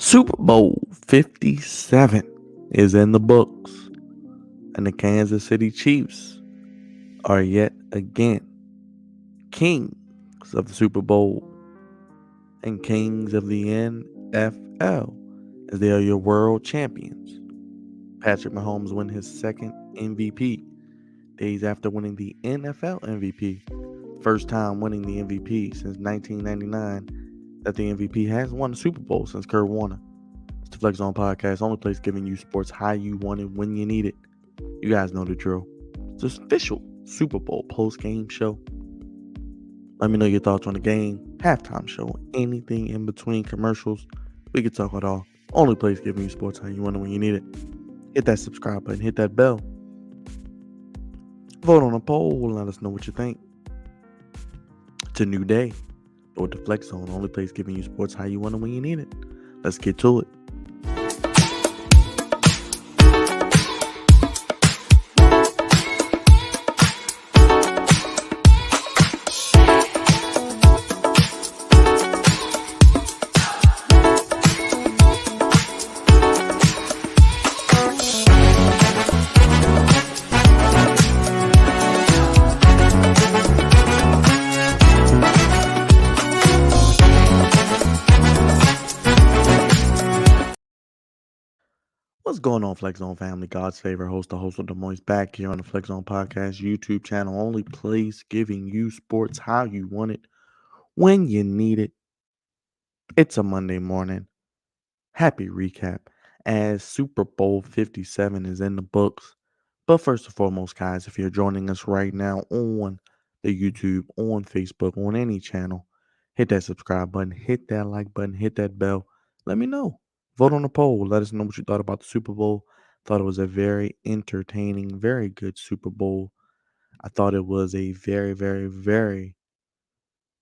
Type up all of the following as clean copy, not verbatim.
Super Bowl 57 is in the books, and the Kansas City Chiefs are yet again kings of the Super Bowl and kings of the NFL as they are your world champions. Patrick Mahomes won his second MVP days after winning the NFL MVP. First time winning the MVP since 1999 that the MVP has won the Super Bowl since Kurt Warner. It's the Flex Zone Podcast, only place giving you sports how you want it, when you need it. You guys know the drill. It's an official Super Bowl post-game show. Let me know your thoughts on the game, halftime show, anything in between commercials. We can talk it all. Only place giving you sports how you want it, when you need it. Hit that subscribe button, hit that bell. Vote on a poll and let us know what you think. It's a new day. Or the Flex Zone, only place giving you sports how you want it, when you need it. Let's get to it. What's going on, Flex Zone family? God's favorite host, the host of the Moist, back here on the Flex Zone Podcast YouTube channel. Only place giving you sports how you want it, when you need it. It's a Monday morning. Happy recap as Super Bowl 57 is in the books. But first and foremost, guys, if you're joining us right now on the YouTube, on Facebook, on any channel, hit that subscribe button, hit that like button, hit that bell. Let me know. Vote on the poll. Let us know what you thought about the Super Bowl. Thought it was a very entertaining, very good Super Bowl. I thought it was a very, very, very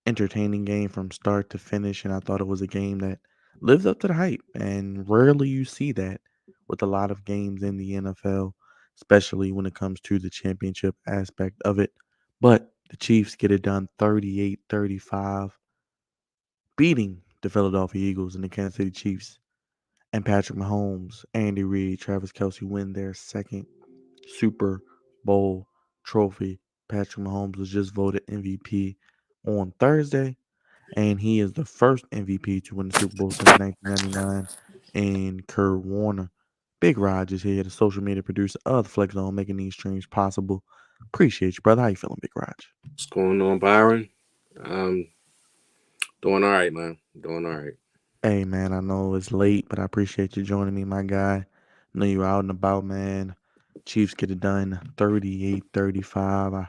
entertaining game from start to finish, and I thought it was a game that lived up to the hype. And rarely you see that with a lot of games in the NFL, especially when it comes to the championship aspect of it. But the Chiefs get it done 38-35, beating the Philadelphia Eagles and the Kansas City Chiefs. And Patrick Mahomes, Andy Reid, Travis Kelce win their second Super Bowl trophy. Patrick Mahomes was just voted MVP on Thursday, and he is the first MVP to win the Super Bowl since 1999. And Kurt Warner, Big Rod is here, the social media producer of the Flex Zone, making these streams possible. Appreciate you, brother. How you feeling, Big Raj? What's going on, Byron? Um, Doing all right, man. Doing all right. Hey, man, I know it's late, but I appreciate you joining me, my guy. I know you're out and about, man. Chiefs get it done 38-35.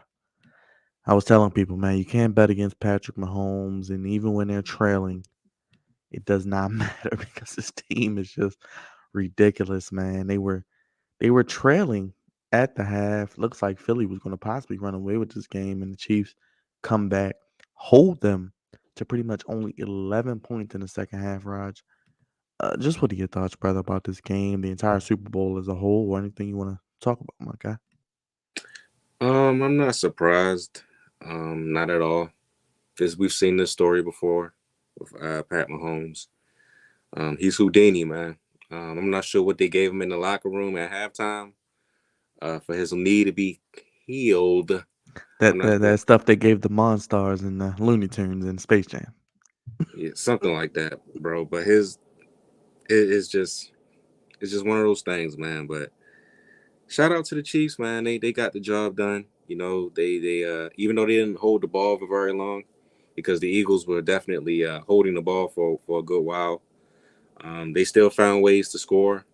I was telling people, man, you can't bet against Patrick Mahomes, and even when they're trailing, it does not matter because this team is just ridiculous, man. They were trailing at the half. Looks like Philly was going to possibly run away with this game, and the Chiefs come back, hold them to pretty much only 11 points in the second half, Raj. Just what are your thoughts, brother, about this game, the entire Super Bowl as a whole, or anything you want to talk about, my guy? I'm not surprised. Not at all. Because we've seen this story before with Pat Mahomes. He's Houdini, man. I'm not sure what they gave him in the locker room at halftime for his knee to be healed. I'm That not that, sure. that stuff they gave the Monstars and the Looney Tunes and Space Jam. Yeah, something like that, bro. But it's just one of those things, man. But shout out to the Chiefs, man. They got the job done. They even though they didn't hold the ball for very long, because the Eagles were definitely holding the ball for a good while. They still found ways to score.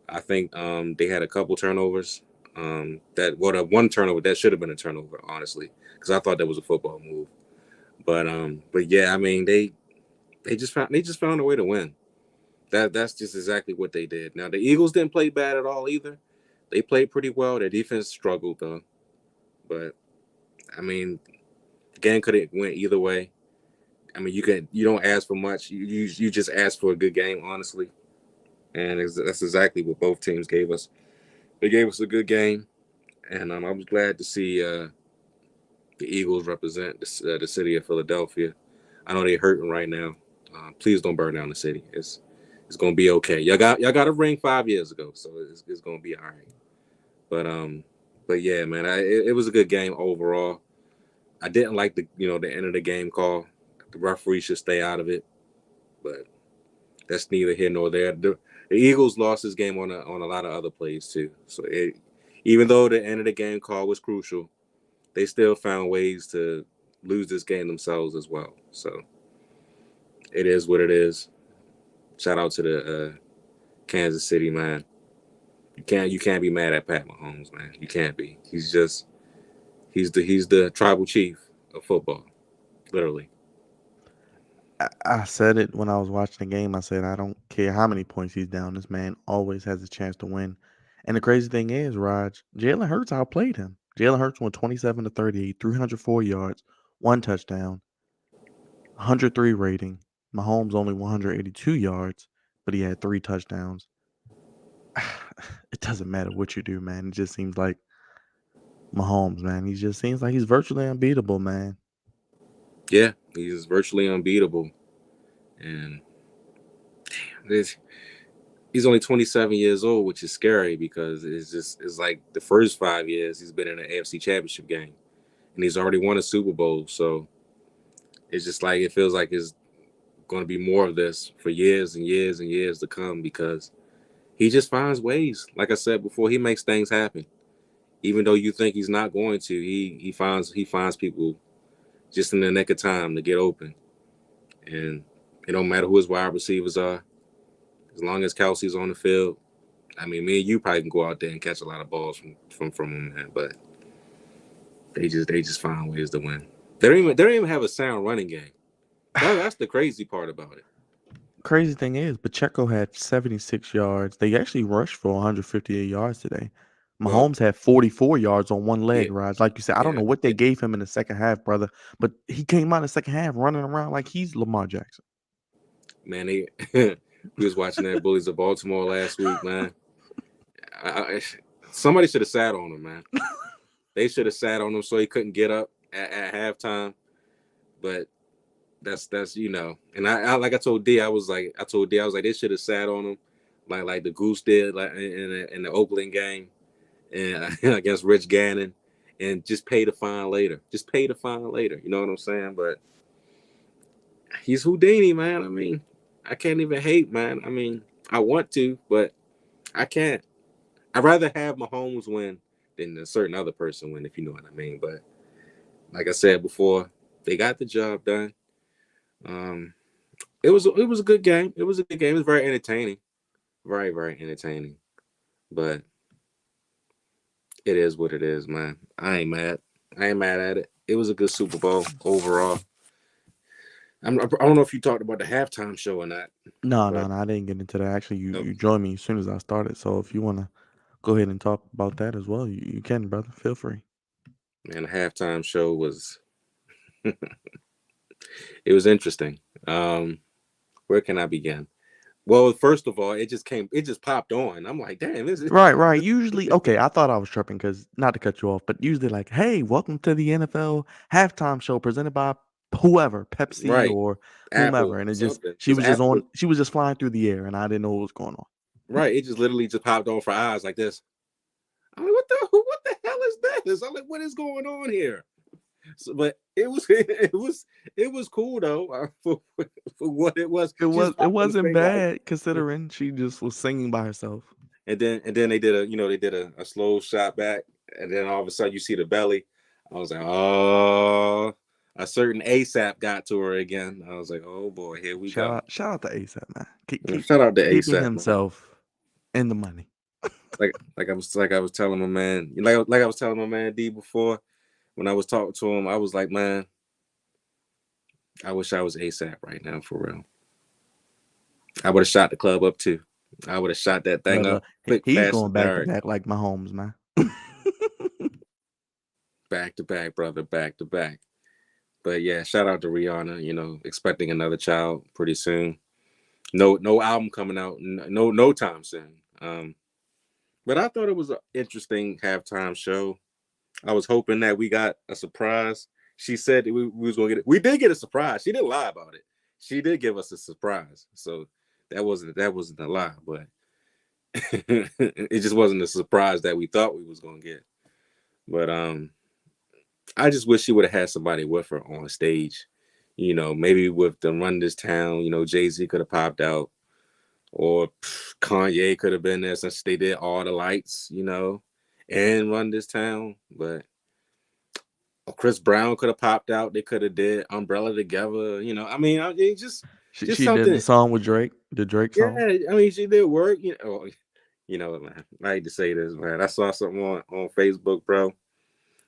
I think they had a couple turnovers. The one turnover that should have been a turnover, honestly, because I thought that was a football move. But yeah, I mean they just found a way to win. That's just exactly what they did. Now the Eagles didn't play bad at all either. They played pretty well. Their defense struggled though, but I mean, the game could have went either way. I mean, you don't ask for much. You just ask for a good game, honestly, and that's exactly what both teams gave us. They gave us a good game, and I was glad to see the Eagles represent the city of Philadelphia. I know they're hurting right now. Please don't burn down the city. it's gonna be okay. Y'all got a ring 5 years ago, so it's gonna be all right. But yeah, man, it was a good game overall. I didn't like the end of the game call. The referee should stay out of it, but that's neither here nor there. The Eagles lost this game on a lot of other plays too. So even though the end of the game call was crucial, they still found ways to lose this game themselves as well. So it is what it is. Shout out to the Kansas City, man. You can't be mad at Pat Mahomes, man. You can't be. He's the tribal chief of football, literally. I said it when I was watching the game. I said, I don't care how many points he's down. This man always has a chance to win. And the crazy thing is, Raj, Jalen Hurts outplayed him. Jalen Hurts went 27 to 38, 304 yards, one touchdown, 103 rating. Mahomes only 182 yards, but he had three touchdowns. It doesn't matter what you do, man. It just seems like Mahomes, man. He just seems like he's virtually unbeatable, man. Yeah, he's virtually unbeatable, and he's only 27 years old, which is scary because it's like the first 5 years he's been in an AFC Championship game, and he's already won a Super Bowl. So it's just like it feels like it's going to be more of this for years and years and years to come because he just finds ways. Like I said before, he makes things happen. Even though you think he's not going to, he finds people just in the nick of time to get open. And it don't matter who his wide receivers are, as long as Kelsey's on the field. I mean, me and you probably can go out there and catch a lot of balls from him, man. But they just find ways to win. They don't even have a sound running game. That's the crazy part about it. Crazy thing is, Pacheco had 76 yards. They actually rushed for 158 yards today. Well, Mahomes had 44 yards on one yeah, leg, Raj. Like you said, I don't yeah, know what they yeah. gave him in the second half, brother, but he came out in the second half running around like he's Lamar Jackson. Man, we was watching that Bullies of Baltimore last week, man. Somebody should have sat on him, man. They should have sat on him so he couldn't get up at halftime. But that's. And I like I told D, I was like they should have sat on him like the Goose did like in the Oakland game and against Rich Gannon, and just pay the fine later. Just pay the fine later. You know what I'm saying? But he's Houdini, man. I mean, I can't even hate, man. I mean, I want to, but I can't. I'd rather have Mahomes win than a certain other person win, if you know what I mean. But like I said before, they got the job done. Um, it was a good game. It was a good game. It was very entertaining, very very entertaining. But it is what it is, man. I ain't mad. I ain't mad at it. It was a good Super Bowl overall. I don't know if you talked about the halftime show or not, No, no, but no. I didn't get into that. Actually, you, no, you joined me as soon as I started. So if you want to go ahead and talk about that as well, you can, brother. Feel free. man, the halftime show was it was interesting. Where can I begin? Well, first of all, it just popped on. I'm like, damn, this is Right, right. Usually, okay, I thought I was tripping because not to cut you off, but usually, like, hey, welcome to the NFL halftime show presented by whoever, Pepsi right. or Apple whomever, and something she because was just Apple on, was she was just flying through the air, and I didn't know what was going on. right. It just literally just popped on for eyes like this. I'm like, what the hell is this? I'm like, what is going on here? So, but it was cool though for what it was. It She was, just it popped on the wasn't screen like, bad considering she just was singing by herself. and then they did a slow shot back, and then all of a sudden you see the belly. I was like, oh, a certain ASAP got to her again. I was like, oh boy, here we go. Shout out to ASAP, man. Keep Shout out to keeping ASAP, man. himself in the money. Like I was telling my man, like I was telling my man D before when I was talking to him, I was like, man, I wish I was ASAP right now for real. I would have shot the club up too. I would have shot that thing Brother, up quick, he's fast, going and back to hard. back like Mahomes, man. Back to back, brother, back to back. But yeah, shout out to Rihanna. Expecting another child pretty soon. No album coming out. No time soon. But I thought it was an interesting halftime show. I was hoping that we got a surprise. She said that we was gonna get it. We did get a surprise. She didn't lie about it. She did give us a surprise. So That wasn't a lie, but it just wasn't a surprise that we thought we was gonna get. But I just wish she would have had somebody with her on stage. Maybe with the Run This Town. Jay-Z could have popped out, or Kanye could have been there since they did All the Lights. And Run This Town. But Chris Brown could have popped out. They could have did Umbrella together. Just She did the something. song with Drake, the Drake Yeah, song. she did work. Man. I hate to say this, man. I saw something on Facebook, bro.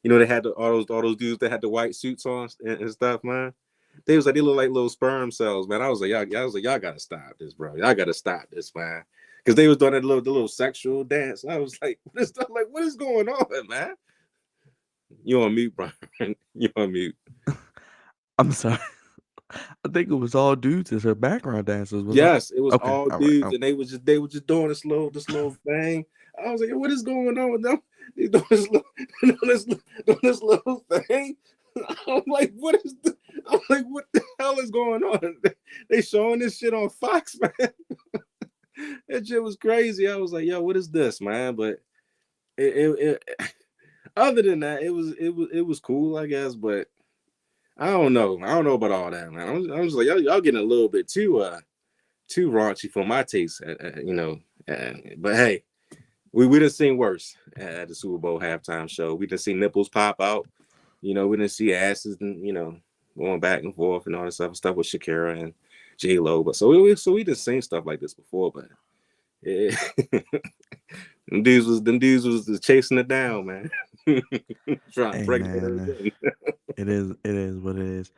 They had all those dudes that had the white suits on and stuff, man. They was like they look like little sperm cells, man. Y'all gotta stop this, bro. Y'all gotta stop this, man. Because they was doing the little sexual dance. And I was like, what is going on, man? You on mute, Brian? You on mute? I'm sorry. I think it was all dudes as her background dancers, was it? Yes, it was Okay, all all right. dudes, and they were just doing this little thing. I was like, what is going on with them? They doing this little, doing this little thing. I'm like, I'm like, what the hell is going on? They showing this shit on Fox, man. That shit was crazy. I was like, yo, what is this, man? But it other than that, it was cool, I guess. But I don't know. I don't know about all that, man. I'm just like, y'all getting a little bit too raunchy for my taste, but hey, we done seen worse at the Super Bowl halftime show. We done see nipples pop out. We didn't see asses and going back and forth and all this other stuff with Shakira and J Lo. But so we done seen stuff like this before, but yeah. them dudes was chasing it down, man. Trying to Hey break it man, again. it is what it is.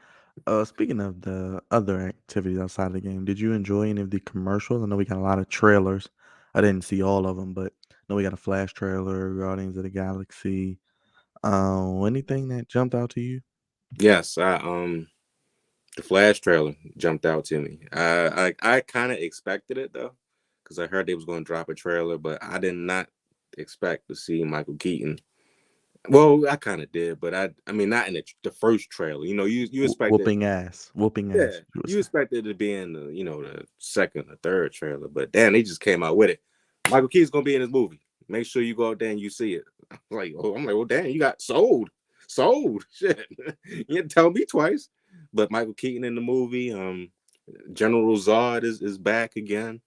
Speaking of the other activities outside of the game, did you enjoy any of the commercials? I know we got a lot of trailers. I didn't see all of them, but I know we got a Flash trailer, Guardians of the Galaxy. Anything that jumped out to you? Yes, the Flash trailer jumped out to me. I kind of expected it though, because I heard they was going to drop a trailer, but I did not expect to see Michael Keaton. Well, I kind of did, but I mean not in the first trailer. You expected, Whooping yeah, ass. You would you say. expected it to be in the second or third trailer, but damn, they just came out with it. Michael Keaton's gonna be in this movie. Make sure you go out there and you see it. I'm like, well, damn, you got sold. Shit, you didn't tell me twice. But Michael Keaton in the movie. General Zod is back again.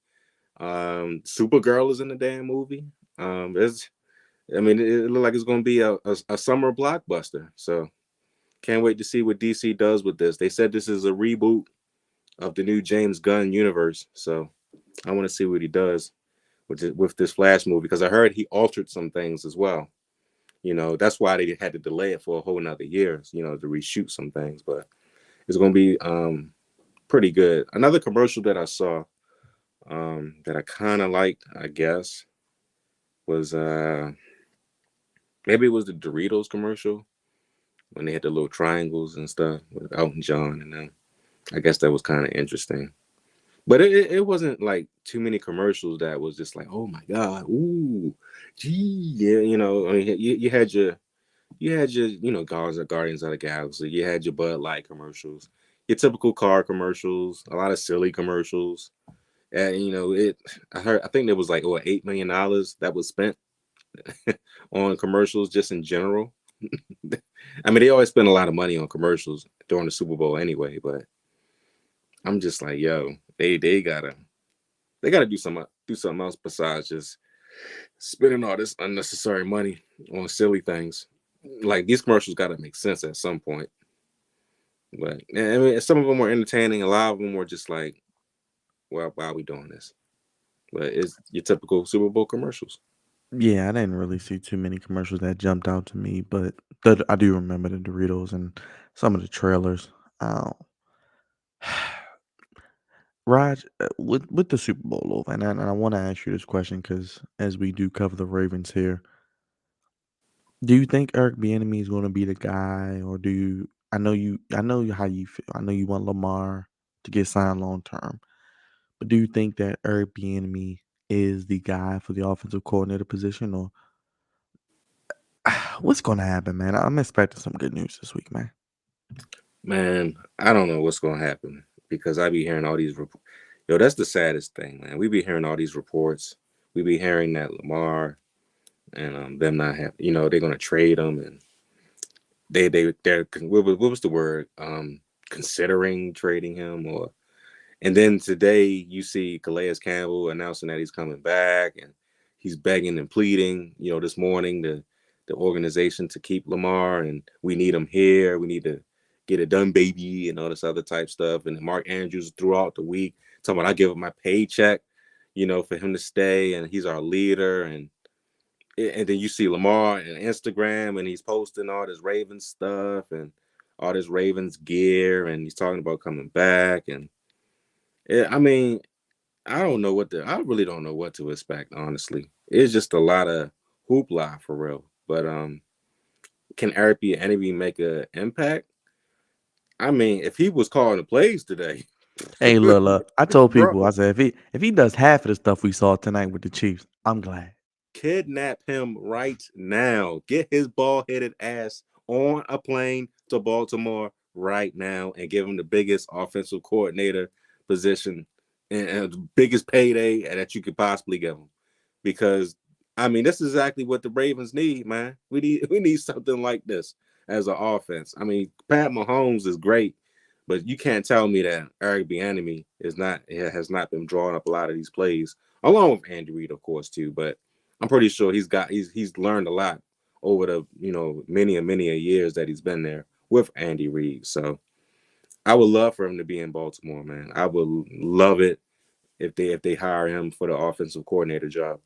Supergirl is in the damn movie. It looked like it's gonna be a summer blockbuster. So can't wait to see what DC does with this. They said this is a reboot of the new James Gunn universe. So I want to see what he does with this Flash movie, because I heard he altered some things as well. That's why they had to delay it for a whole nother year, to reshoot some things. But it's gonna be pretty good. Another commercial that I saw that I kind of liked, I guess, was maybe it was the Doritos commercial when they had the little triangles and stuff with Elton John and them. I guess that was kind of interesting. But it wasn't like too many commercials that was just like, oh my god, ooh, gee, yeah, you had your Guardians of the Galaxy, you had your Bud Light commercials, your typical car commercials, a lot of silly commercials, and I think there was like over $8 million that was spent on commercials just in general. They always spend a lot of money on commercials during the Super Bowl anyway, but I'm just like, yo, they gotta do something else besides just spending all this unnecessary money on silly things. Like, these commercials gotta make sense at some point. But some of them were entertaining. A lot of them were just like, well, why are we doing this? But it's your typical Super Bowl commercials. Yeah, I didn't really see too many commercials that jumped out to me, but I do remember the Doritos and some of the trailers. Um, Raj, with the Super Bowl over, and I want to ask you this question because as we do cover the Ravens here, do you think Eric Bieniemy is going to be the guy, or do you? I know how you feel. I know you want Lamar to get signed long term, but do you think that Eric Bieniemy is the guy for the offensive coordinator position, or what's going to happen, man? I'm expecting some good news this week, man. Man, I don't know what's gonna happen, because I be hearing all these Yo, that's the saddest thing, man. We be hearing all these reports. We be hearing that Lamar and them not have, they're gonna trade him, and they're what was the word? Considering trading him, or and then today you see Calais Campbell announcing that he's coming back, and he's begging and pleading, this morning the organization to keep Lamar, and we need him here. We need to get it done, baby, and all this other type stuff. And Mark Andrews throughout the week talking about I give him my paycheck, for him to stay, and he's our leader. And then you see Lamar on Instagram, and he's posting all this Ravens stuff and all this Ravens gear, and he's talking about coming back. And I mean, I really don't know what to expect, honestly. It's just a lot of hoopla for real. But can Eric B. Enemy make an impact? I mean, if he was calling the plays today, Hey, look, I told people, I bro, said if he does half of the stuff we saw tonight with the Chiefs, I'm glad. kidnap him right now. Get his ball headed ass on a plane to Baltimore right now and give him the biggest offensive coordinator position and the biggest payday that you could possibly give him. Because I mean, this is exactly what the Ravens need, man. We need something like this as an offense. I mean, Pat Mahomes is great, but you can't tell me that Eric Bieniemy has not been drawing up a lot of these plays, along with Andy Reid, of course, too. But I'm pretty sure he's learned a lot over the many and many a years that he's been there with Andy Reid. So I would love for him to be in Baltimore, man. I would love it if they hire him for the offensive coordinator job.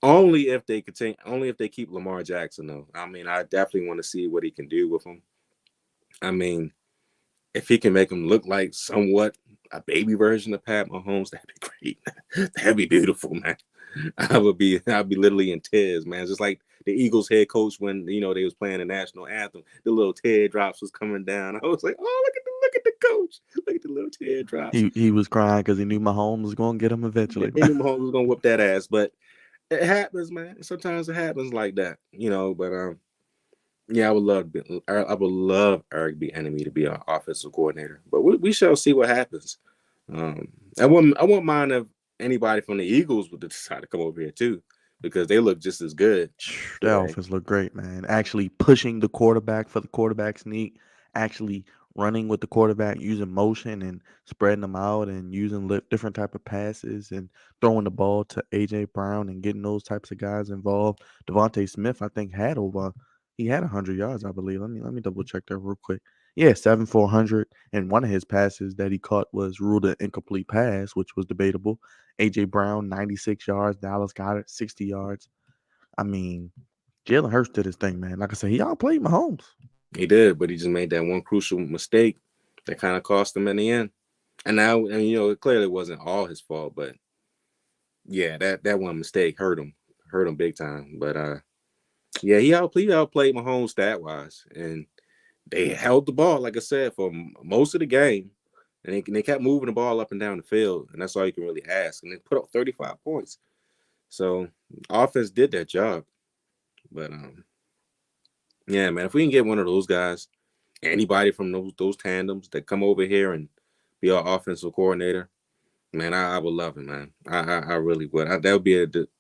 Only if they keep Lamar Jackson though. I mean, I definitely want to see what he can do with him. I mean, if he can make him look like somewhat a baby version of Pat Mahomes, that'd be great. That'd be beautiful, man. I'd be literally in tears, man. Just like the Eagles head coach when they was playing the national anthem, the little teardrops was coming down. I was like, oh, look at the coach, look at the little teardrops. He was crying because he knew Mahomes was going to get him eventually. He knew Mahomes was gonna whip that ass, but it happens, man. Sometimes it happens like that. But yeah, I would love Eric B. Enemy to be our offensive coordinator, but we shall see what happens. Um, I wouldn't mind if anybody from the Eagles would decide to come over here too, because they look just as good That today. offense looked great, man. Actually pushing the quarterback for the quarterback sneak, actually running with the quarterback, using motion and spreading them out and using different type of passes and throwing the ball to AJ Brown and getting those types of guys involved. Devontae Smith, I think, he had 100 yards, I believe. Let me double check that real quick. Yeah, 7 400, and one of his passes that he caught was ruled an incomplete pass, which was debatable. AJ Brown, 96 yards. Dallas got it, 60 yards. I mean, Jalen Hurts did his thing, man. Like I said, he outplayed Mahomes. He did, but he just made that one crucial mistake that kind of cost him in the end. And now, and it clearly wasn't all his fault, but yeah, that one mistake hurt him big time. But yeah, he outplayed Mahomes stat wise, and they held the ball, like I said, for most of the game, and they kept moving the ball up and down the field, and that's all you can really ask. And they put up 35 points, so offense did that job. But yeah, man, if we can get one of those guys, anybody from those tandems that come over here and be our offensive coordinator, man, I would love it, man. I really would. That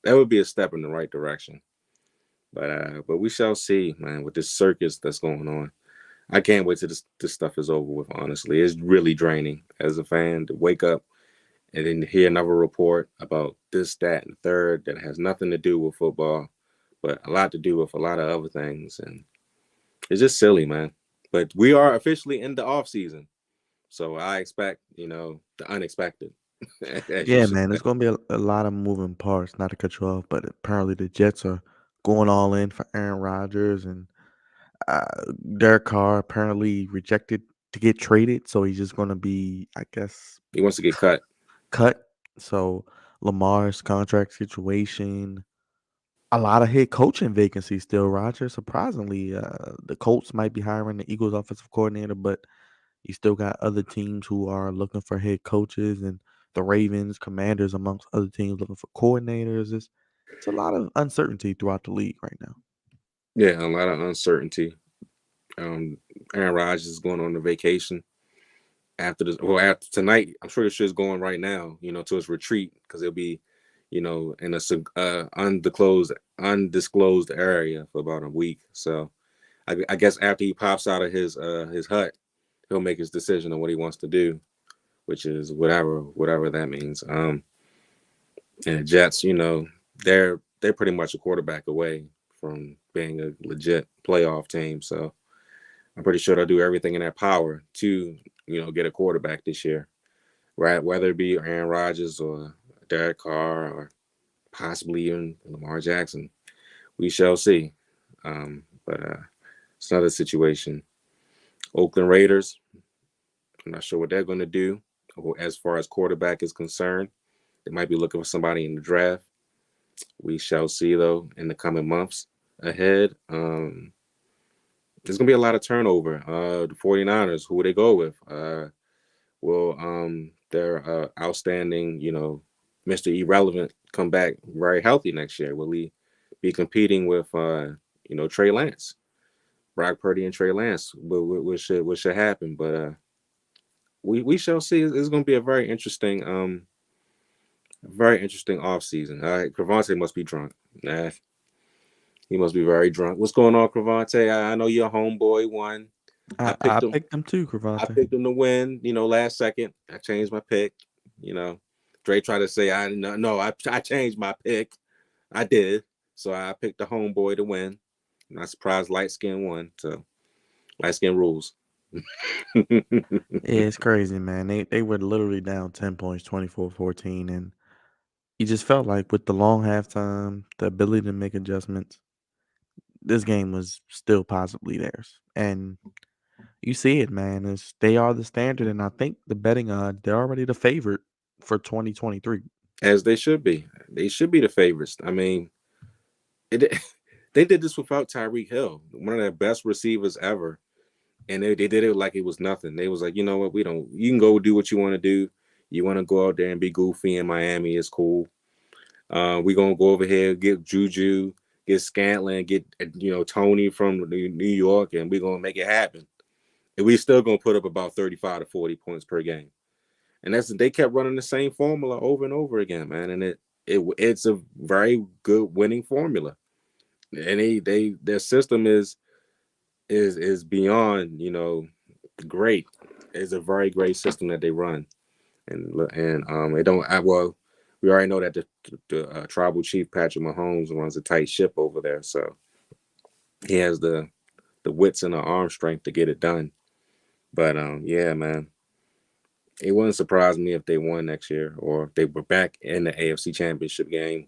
would be a step in the right direction. But we shall see, man, with this circus that's going on. I can't wait till this stuff is over with. Honestly, it's really draining as a fan to wake up and then hear another report about this, that, and third that has nothing to do with football, but a lot to do with a lot of other things, and it's just silly, man. But we are officially in the off season, so I expect the unexpected, as you Yeah, should man, say. there's gonna be a lot of moving parts. Not to cut you off, but apparently the Jets are going all in for Aaron Rodgers, and uh, Derek Carr apparently rejected to get traded, so he's just gonna be, I guess, He wants to get cut. cut. So Lamar's contract situation, a lot of head coaching vacancies still. Roger, surprisingly, the Colts might be hiring the Eagles offensive coordinator, but you still got other teams who are looking for head coaches, and the Ravens, Commanders, amongst other teams looking for coordinators. It's a lot of uncertainty throughout the league right now. Yeah, a lot of uncertainty. Um, Aaron Rodgers is going on a vacation. after this, well, after tonight, I'm sure the shit's going right now, to his retreat because it'll be, in a undisclosed area for about a week. So I guess after he pops out of his hut, he'll make his decision on what he wants to do, which is whatever that means. And the Jets, they're pretty much a quarterback away from being a legit playoff team. So I'm pretty sure they'll do everything in their power to, get a quarterback this year, right? Whether it be Aaron Rodgers or Derek Carr or possibly even Lamar Jackson, we shall see. But it's another situation. Oakland Raiders, I'm not sure what they're going to do as far as quarterback is concerned. They might be looking for somebody in the draft. We shall see, though, in the coming months ahead. There's going to be a lot of turnover. The 49ers, who will they go with? Will their outstanding, Mr. Irrelevant come back very healthy next year? Will he be competing with, Trey Lance, Brock Purdy, and Trey Lance? What should happen? But we shall see. It's going to be a very interesting off season. All right, Cravante must be drunk. Nah, he must be very drunk. What's going on, Cravante? I know your homeboy won. I I picked him. picked them too, I Cravante. picked him to win. Last second. I changed my pick. You know, Dre tried to say I no. I changed my pick. I did. So I picked the homeboy to win. Not surprised light skin won. So light skin rules. Yeah, it's crazy, man. They were literally down 10 points, 24-14, and you just felt like with the long halftime, the ability to make adjustments, this game was still possibly theirs. And you see it, man. They are the standard, and I think the betting odds, they're already the favorite for 2023. As they should be. They should be the favorites. I mean, it, they did this without Tyreek Hill, one of their best receivers ever. And they did it like it was nothing. They was like, you know what, you can go do what you want to do. You want to go out there and be goofy in Miami, it's cool. We're gonna go over here, get Juju, get Scantlin, get Tony from New York, and we're gonna make it happen. And we still gonna put up about 35 to 40 points per game. And they kept running the same formula over and over again, man. And it's a very good winning formula. And their system is beyond great. It's a very great system that they run, and they don't. Well, we already know that the tribal chief Patrick Mahomes runs a tight ship over there, so he has the wits and the arm strength to get it done. But yeah, man, it wouldn't surprise me if they won next year or if they were back in the AFC Championship game.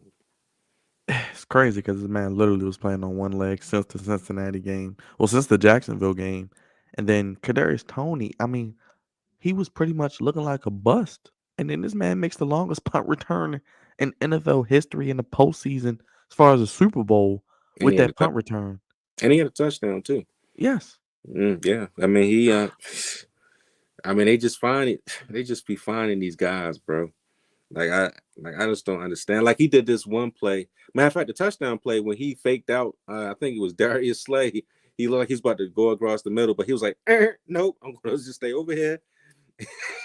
It's crazy because this man literally was playing on one leg since the Cincinnati game. Well, since the Jacksonville game. And then Kadarius Toney, I mean, he was pretty much looking like a bust. And then this man makes the longest punt return in NFL history in the postseason as far as a Super Bowl And with he had a that punt return. and he had a touchdown too. Yes. Yeah, I mean I mean they just find it. They just be finding these guys, bro. Like I just don't understand. Like he did this one play. Matter of fact, the touchdown play when he faked out, I think it was Darius Slay. He looked like he's about to go across the middle, but he was like, "Nope, I'm gonna just stay over here."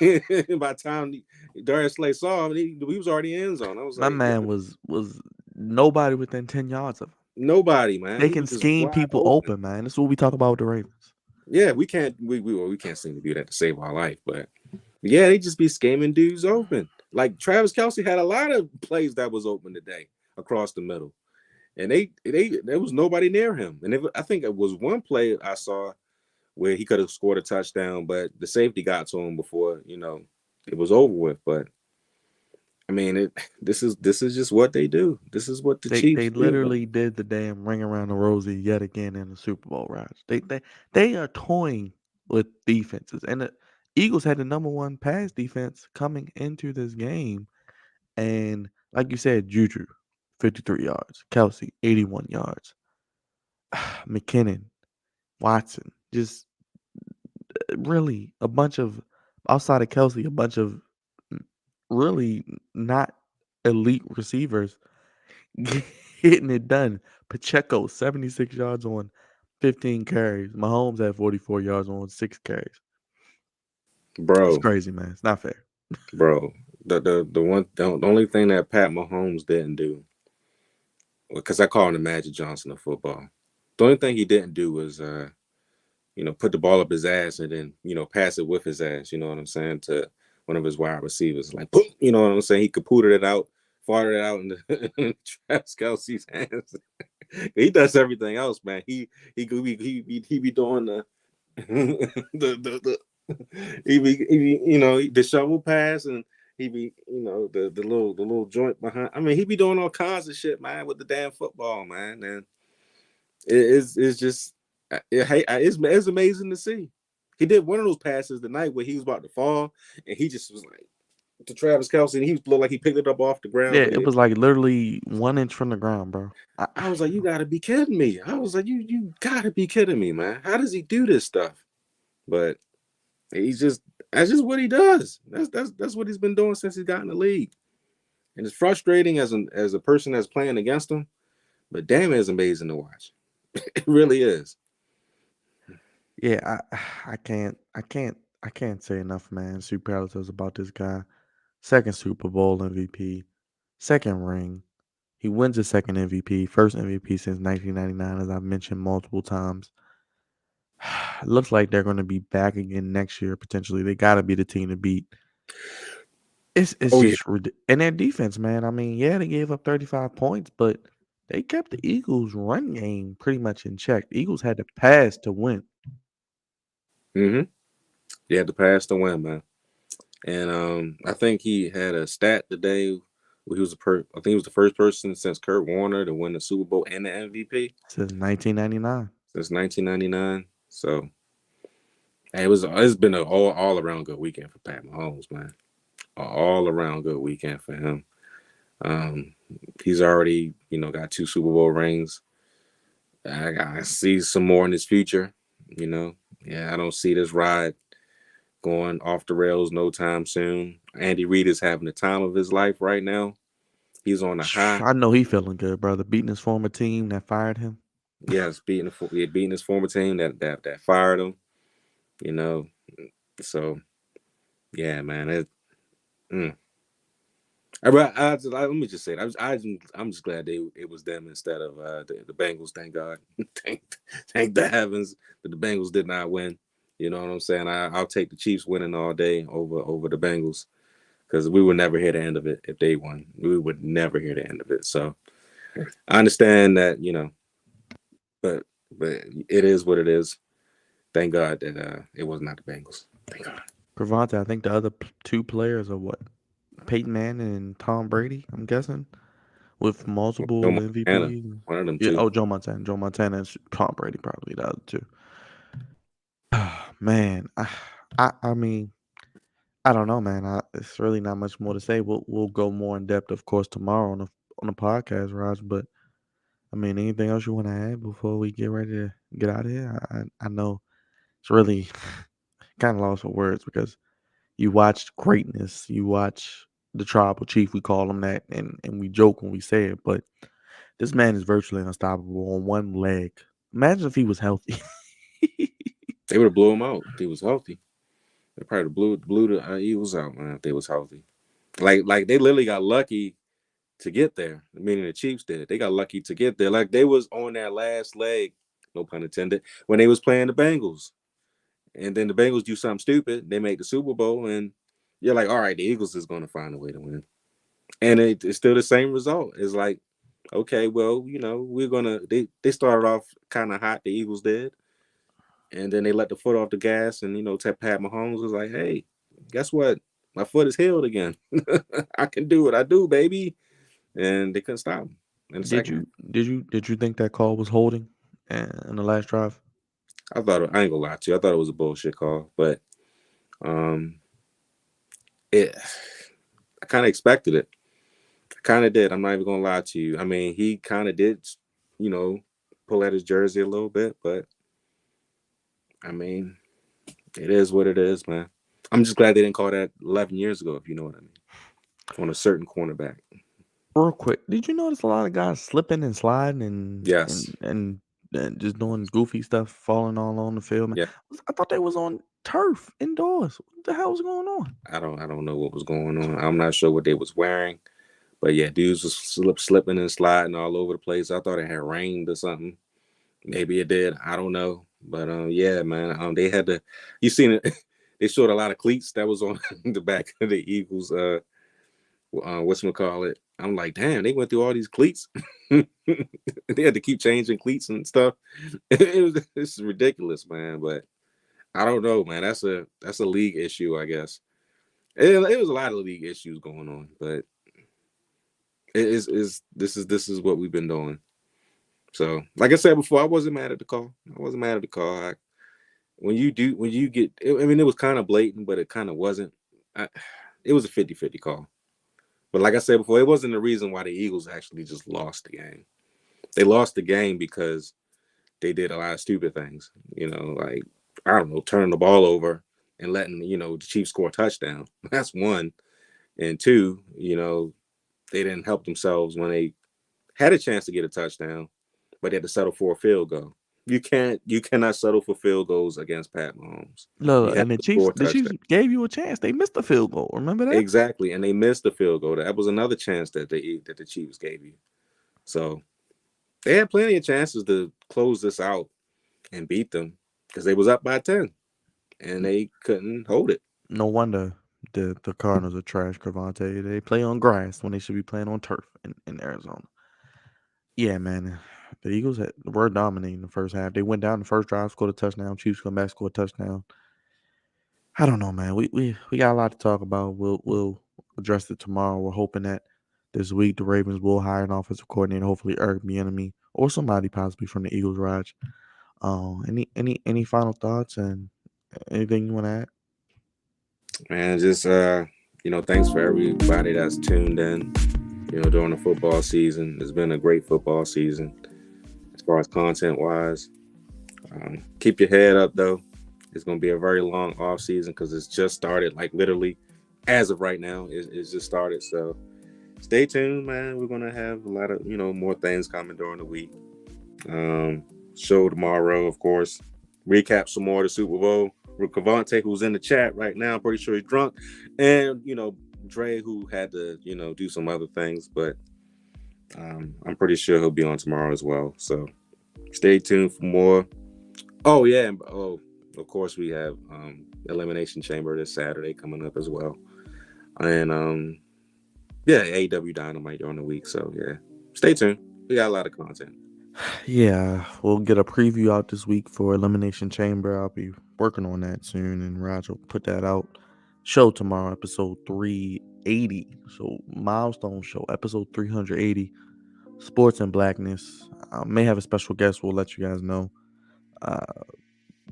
By the time Darius Slay saw him, he was already in zone. I was My like, man was nobody within 10 yards of him. nobody, man. They He can was just scheme wide people open. open, man. That's what we talk about with the Ravens. Yeah, we can't seem to do that to save our life, but yeah, they just be scheming dudes open. Like Travis Kelsey had a lot of plays that was open today across the middle, and there was nobody near him. And I think it was one play I saw where he could have scored a touchdown, but the safety got to him before it was over with. But I mean, this is just what they do. This is what the They Chiefs do. literally did the damn ring around the rosy yet again in the Super Bowl, Raj. They are toying with defenses, and the Eagles had the number one pass defense coming into this game, and like you said, Juju, 53 yards, Kelsey, 81 yards, McKinnon, Watson, just really a bunch of outside of Kelsey, a bunch of really not elite receivers getting it done. Pacheco, 76 yards on 15 carries. Mahomes had 44 yards on 6 carries. It's bro, crazy, man. It's not fair. bro. The only thing that Pat Mahomes didn't do, because I call him the Magic Johnson of football. The only thing he didn't do was put the ball up his ass and then, pass it with his ass, you know what I'm saying, to one of his wide receivers. Like, boom, you know what I'm saying? He capooded it out, farted it out in Travis Kelsey's hands. He does everything else, man. He be doing the the shovel pass, and he be the little joint behind. I mean, he be doing all kinds of shit, man, with the damn football, man. And it's just it's amazing to see. He did one of those passes the night where he was about to fall, and he just was like to Travis Kelsey, and he looked like he picked it up off the ground. Yeah, But it was like literally 1 inch from the ground, bro. I was like, you gotta be kidding me. I was like, you gotta be kidding me, man. How does he do this stuff? But he's just that's just what he does. That's what he's been doing since he got in the league. And it's frustrating as a person that's playing against him, but damn, it's amazing to watch. It really is. Yeah, I can't say enough, man. Superlatives about this guy. Second Super Bowl MVP, second ring. He wins his second MVP, first MVP since 1999, as I've mentioned multiple times. Looks like they're going to be back again next year potentially. They got to be the team to beat. It's Oh yeah. just and their defense, man. I mean, yeah, they gave up 35 points, but they kept the Eagles' run game pretty much in check. The Eagles had to pass to win. Mm-hmm. He had to pass to win, man. And I think he had a stat today where he was I think he was the first person since Kurt Warner to win the Super Bowl and the MVP Since 1999. since 1999. So hey, it's been an all around good weekend for Pat Mahomes, man. An all around good weekend for him. Um, he's already got two Super Bowl rings. I see some more in his future. You know, yeah, I don't see this ride going off the rails no time soon. Andy Reid is having the time of his life right now. He's on a high. I know he feeling good, brother. Beating his former team that fired him. Yes, beating his former team that fired him. You know, so yeah, man. Mm. Let me just say that. I'm just glad it was them instead of the Bengals. Thank God. thank, thank the heavens that the Bengals did not win. You know what I'm saying? I'll take the Chiefs winning all day over the Bengals, because we would never hear the end of it if they won. We would never hear the end of it. So I understand that, but it is what it is. Thank God that it was not the Bengals. Thank God. Gravante, I think the other two players are what? Peyton Manning and Tom Brady, I'm guessing, with Joe multiple Montana, MVPs. one of them Yeah, two. oh, Joe Montana. Joe Montana and Tom Brady, probably the other two. Man, I mean, I don't know, man. It's really not much more to say. We'll go more in depth, of course, tomorrow on the podcast, Raj. But I mean, anything else you want to add before we get ready to get out of here? I know it's really kind of lost for words because you watched greatness. You watch the tribal chief. We call him that, and we joke when we say it. But this man is virtually unstoppable on one leg. Imagine if he was healthy. They would have blew him out if he was healthy. They probably blew the Eagles out, man, if they was healthy. Like they literally got lucky to get there. Meaning the Chiefs did. They got lucky to get there. Like they was on that last leg, no pun intended, when they was playing the Bengals. And then the Bengals do something stupid. They make the Super Bowl, and you're like, all right, the Eagles is going to find a way to win. And it's still the same result. It's like, okay, well, we're gonna. They started off kind of hot. The Eagles did, and then they let the foot off the gas, and Pat Mahomes was like, hey, guess what? My foot is healed again. I can do what I do, baby. And they couldn't stop him in the Did second half. you think that call was holding in the last drive? I ain't gonna lie to you. I thought it was a bullshit call, but um, it. I kind of expected it. I kind of did. I'm not even gonna lie to you. I mean, he kind of did, you know, pull at his jersey a little bit, but I mean, it is what it is, man. I'm just glad they didn't call that 11 years ago, if you know what I mean, on a certain cornerback. Real quick, did you notice a lot of guys slipping and sliding and Yes. and and and just doing goofy stuff, falling all on the field. Man. Yeah, I thought they was on turf indoors. What the hell was going on? I don't know what was going on. I'm not sure what they was wearing, but yeah, dudes was slipping and sliding all over the place. I thought it had rained or something. Maybe it did. I don't know. But yeah, man. They had to. You seen it? They showed a lot of cleats that was on the back of the Eagles. Whatchamacallit. I'm like, damn, they went through all these cleats. They had to keep changing cleats and stuff. It's ridiculous, man. But I don't know, man. That's a league issue, I guess. It was a lot of league issues going on, but this is what we've been doing. So, like I said before, I wasn't mad at the call. I wasn't mad at the call. When you get, I mean, it was kind of blatant, but it kind of wasn't. It was a 50-50 call. But like I said before, it wasn't the reason why the Eagles actually just lost the game. They lost the game because they did a lot of stupid things. Like, I don't know, turning the ball over and letting the Chiefs score a touchdown. That's one. And two, they didn't help themselves when they had a chance to get a touchdown, but they had to settle for a field goal. You cannot settle for field goals against Pat Mahomes. You Look, have and the to score Chiefs, a the touchdown. Chiefs gave you a chance. They missed the field goal. Remember that? Exactly, and they missed the field goal. That was another chance that the Chiefs gave you. So they had plenty of chances to close this out and beat them because they was up by 10 and they couldn't hold it. No wonder the Cardinals are trash, Cravante. They play on grass when they should be playing on turf in Arizona. Yeah, man. The Eagles were dominating the first half. They went down the first drive, scored a touchdown. Chiefs come back, scored a touchdown. I don't know, man. We got a lot to talk about. We'll address it tomorrow. We're hoping that this week the Ravens will hire an offensive coordinator, hopefully Eric Bieniemy or somebody possibly from the Eagles, Raj. Any final thoughts and anything you want to add? Man, just thanks for everybody that's tuned in. During the football season, it's been a great football season as far as content wise. Keep your head up though. It's going to be a very long off season because it's just started. Like literally, as of right now, it's just started. So stay tuned, man. We're going to have a lot of more things coming during the week. Show tomorrow, of course. Recap some more of the Super Bowl with Cavante, who's in the chat right now. I'm pretty sure he's drunk, and Dre, who had to do some other things, but I'm pretty sure he'll be on tomorrow as well. So stay tuned for more. Oh yeah, and of course we have Elimination Chamber this Saturday coming up as well, and yeah, AEW Dynamite during the week. So yeah, stay tuned. We got a lot of content. Yeah, we'll get a preview out this week for Elimination Chamber. I'll be working on that soon, and Raj will put that out. Show tomorrow, episode 380. So, milestone show, episode 380. Sports and Blackness. I may have a special guest. We'll let you guys know. Uh,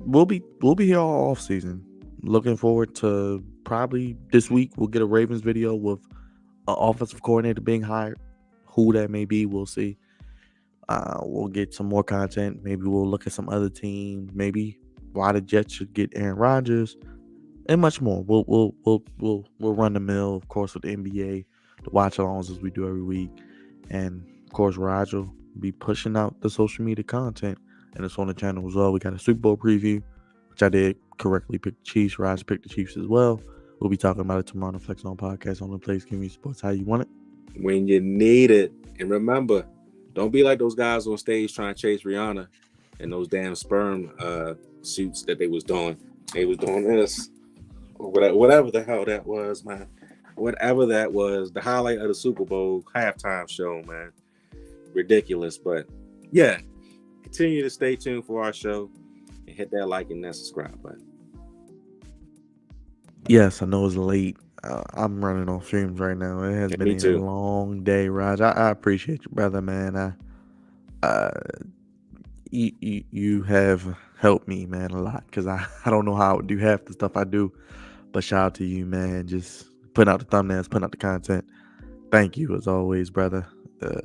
we'll be here all off season. Looking forward to probably this week. We'll get a Ravens video with an offensive coordinator being hired. Who that may be, we'll see. We'll get some more content. Maybe we'll look at some other teams. Maybe why the Jets should get Aaron Rodgers, and much more. We'll run the mill, of course, with the NBA, the watch-alongs as we do every week, and of course, Raj will be pushing out the social media content, and it's on the channel as well. We got a Super Bowl preview, which I did correctly pick the Chiefs. Raj picked the Chiefs as well. We'll be talking about it tomorrow on the Flex On Podcast. On the place, giving you sports how you want it. When you need it, and remember, don't be like those guys on stage trying to chase Rihanna in those damn sperm suits that they was doing. They was doing this, or whatever the hell that was, man. Whatever that was, the highlight of the Super Bowl halftime show, man. Ridiculous, but yeah. Continue to stay tuned for our show and hit that like and that subscribe button. Yes, I know it's late. I'm running on fumes right now. It has Yeah, been me a too. long day, Raj. I appreciate you, brother, man. Uh, you have helped me, man, a lot because I don't know how I would do half the stuff I do. But shout out to you, man. Just putting out the thumbnails, putting out the content. Thank you as always, brother.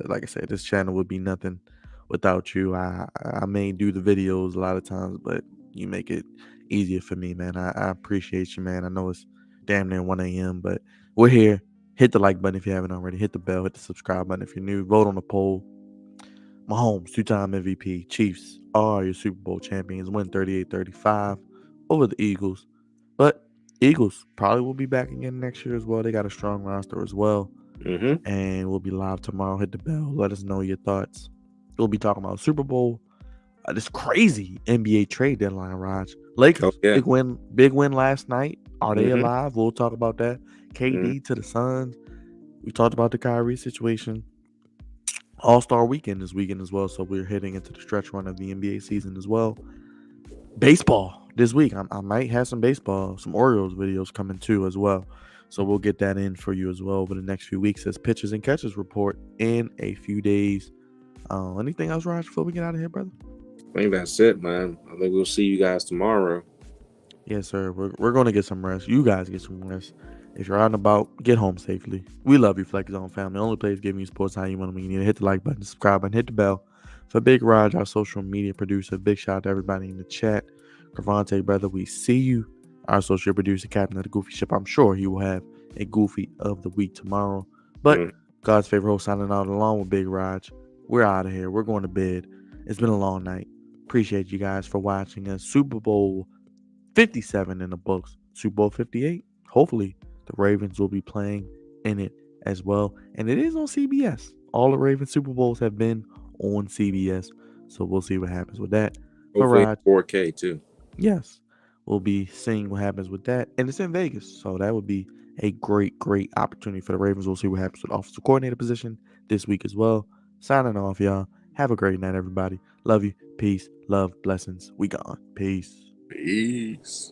Like I said, this channel would be nothing without you. I may do the videos a lot of times, but you make it easier for me, man. I appreciate you, man. I know it's damn near 1 a.m., but we're here. Hit the like button if you haven't already. Hit the bell. Hit the subscribe button if you're new. Vote on the poll. Mahomes, two-time MVP. Chiefs are your Super Bowl champions. Win 38-35 over the Eagles. But Eagles probably will be back again next year as well. They got a strong roster as well. Mm-hmm. And we'll be live tomorrow. Hit the bell. Let us know your thoughts. We'll be talking about Super Bowl. This crazy NBA trade deadline, Raj. Oh Lakers, yeah. big win last night. Are they Mm-hmm. alive? We'll talk about that. Mm-hmm. KD to the Suns. We talked about the Kyrie situation. All-Star weekend this weekend as well, so we're heading into the stretch run of the NBA season as well. Baseball this week. I might have some baseball, some Orioles videos coming too as well. So we'll get that in for you as well over the next few weeks as pitchers and catchers report in a few days. Anything else, Raj, before we get out of here, brother? I think that's it, man. I think we'll see you guys tomorrow. Yes, sir. We're going to get some rest. You guys get some rest. If you're out and about, get home safely. We love you, Flex Zone family. Only place giving you sports how you want them. You need to hit the like button, subscribe button, hit the bell. For Big Raj, our social media producer, big shout out to everybody in the chat. Cravante, brother, we see you. Our social producer, captain of the Goofy Ship. I'm sure he will have a Goofy of the week tomorrow. But Mm. God's favorite host signing out along with Big Raj. We're out of here. We're going to bed. It's been a long night. Appreciate you guys for watching us. Super Bowl 57 in the books. Super Bowl 58. Hopefully, the Ravens will be playing in it as well. And it is on CBS. All the Ravens Super Bowls have been on CBS. So we'll see what happens with that. For Hopefully Raj, 4K too. yes, we'll be seeing what happens with that. And it's in Vegas. So that would be a great opportunity for the Ravens. We'll see what happens with the offensive coordinator position this week as well. Signing off, y'all. Have a great night, everybody. Love you. Peace, love, blessings. We gone. Peace. Peace.